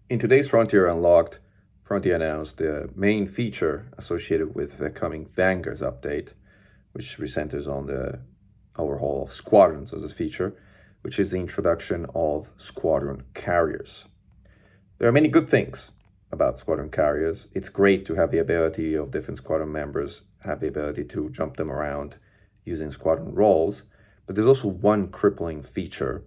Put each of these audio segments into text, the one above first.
In today's Frontier Unlocked, Frontier announced the main feature associated with the coming Vanguards update, which centers on the overhaul of squadrons as a feature, which is the introduction of Squadron Carriers. There are many good things about Squadron Carriers. It's great to have the ability of different squadron members have the ability to jump them around using squadron roles, but there's also one crippling feature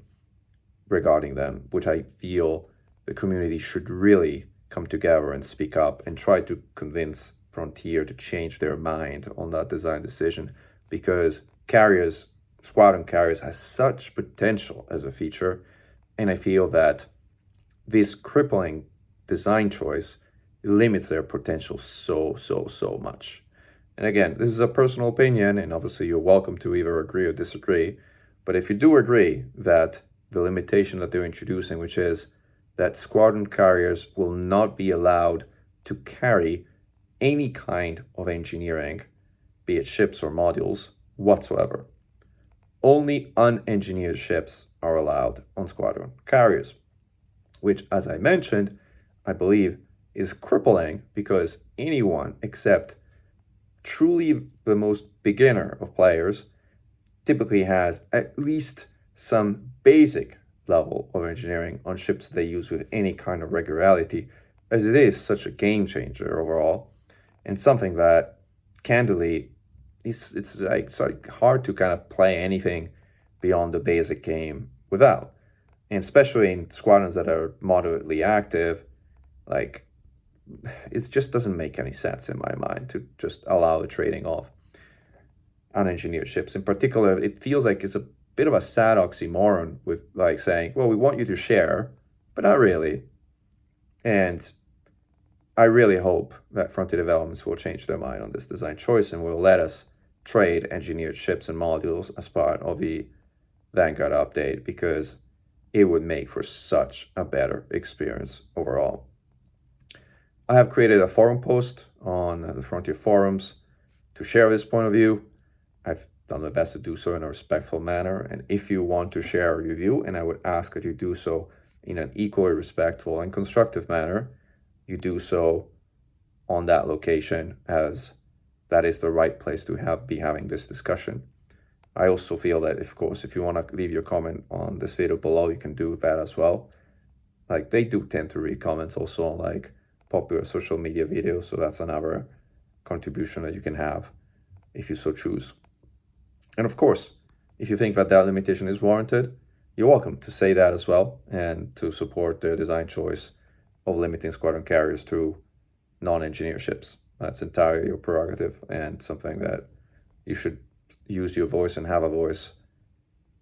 regarding them, which I feel the community should really come together and speak up and try to convince Frontier to change their mind on that design decision, because carriers, Squadron Carriers, has such potential as a feature, and I feel that this crippling design choice limits their potential so much. And again, this is a personal opinion, and obviously you're welcome to either agree or disagree. But if you do agree that the limitation that they're introducing, which is that squadron carriers will not be allowed to carry any kind of engineering, be it ships or modules, whatsoever. Only unengineered ships are allowed on squadron carriers, which, as I mentioned, I believe is crippling, because anyone except truly the most beginner of players typically has at least some basic level of engineering on ships that they use with any kind of regularity, as it is such a game changer overall, and something that candidly it's like hard to kind of play anything beyond the basic game without. And especially in squadrons that are moderately active, like, it just doesn't make any sense in my mind to just allow the trading of unengineered ships. In particular, it feels like it's a bit of a sad oxymoron with like saying, well, we want you to share, but not really. And I really hope that Frontier Developments will change their mind on this design choice and will let us trade engineered ships and modules as part of the Vanguard update, because it would make for such a better experience overall. I have created a forum post on the Frontier forums to share this point of view. I've done my best to do so in a respectful manner, and if you want to share your view, and I would ask that you do so in an equally respectful and constructive manner, you do so on that location, as that is the right place to be having this discussion. I also feel that, of course, if you want to leave your comment on this video below, you can do that as well. Like, they do tend to read comments also on like popular social media videos, so that's another contribution that you can have if you so choose. And of course, if you think that that limitation is warranted, you're welcome to say that as well, and to support the design choice of limiting squadron carriers to non-engineered ships. That's entirely your prerogative, and something that you should use your voice and have a voice,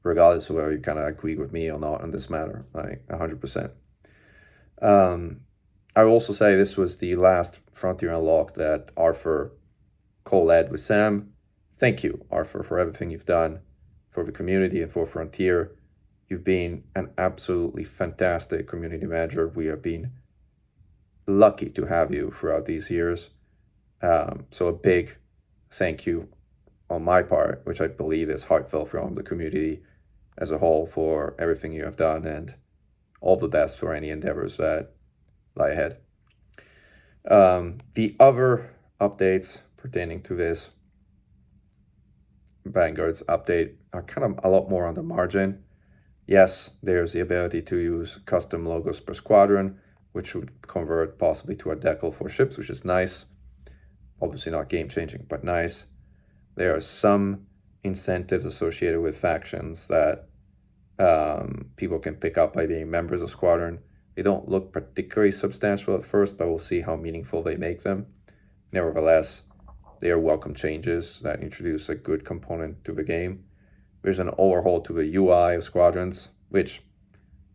regardless of whether you kind of agree with me or not on this matter, like 100%. I will also say this was the last Frontier Unlocked that Arthur co-led with Sam. Thank you, Arthur, for everything you've done for the community and for Frontier. You've been an absolutely fantastic community manager. We have been lucky to have you throughout these years. So a big thank you on my part, which I believe is heartfelt from the community as a whole, for everything you have done, and all the best for any endeavors that lie ahead. The other updates pertaining to this Vanguard's update are kind of a lot more on the margin. Yes, there's the ability to use custom logos per squadron, which would convert possibly to a decal for ships, which is nice. Obviously not game-changing, but nice. There are some incentives associated with factions that people can pick up by being members of Squadron. They don't look particularly substantial at first, but we'll see how meaningful they make them. Nevertheless, they are welcome changes that introduce a good component to the game. There's an overhaul to the UI of Squadrons, which,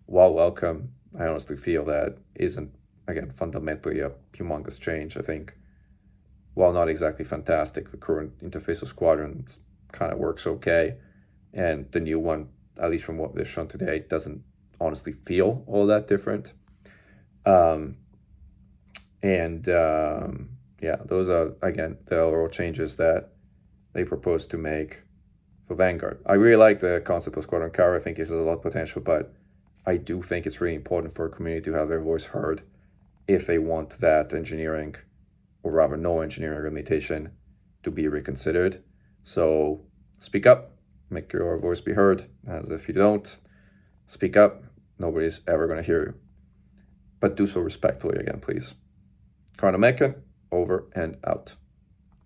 while welcome, I honestly feel that isn't, again, fundamentally a humongous change. I think, while not exactly fantastic, the current interface of Squadrons kind of works okay, and the new one, at least from what they've shown today, doesn't honestly feel all that different. Yeah, those are, again, the overall changes that they propose to make for Vanguard. I really like the concept of Squadron Carrier. I think it has a lot of potential, but I do think it's really important for a community to have their voice heard if they want that engineering, or rather no engineering limitation, to be reconsidered. So speak up, make your voice be heard, as if you don't speak up, nobody's ever going to hear you. But do so respectfully again, please. Karnamekan, over and out.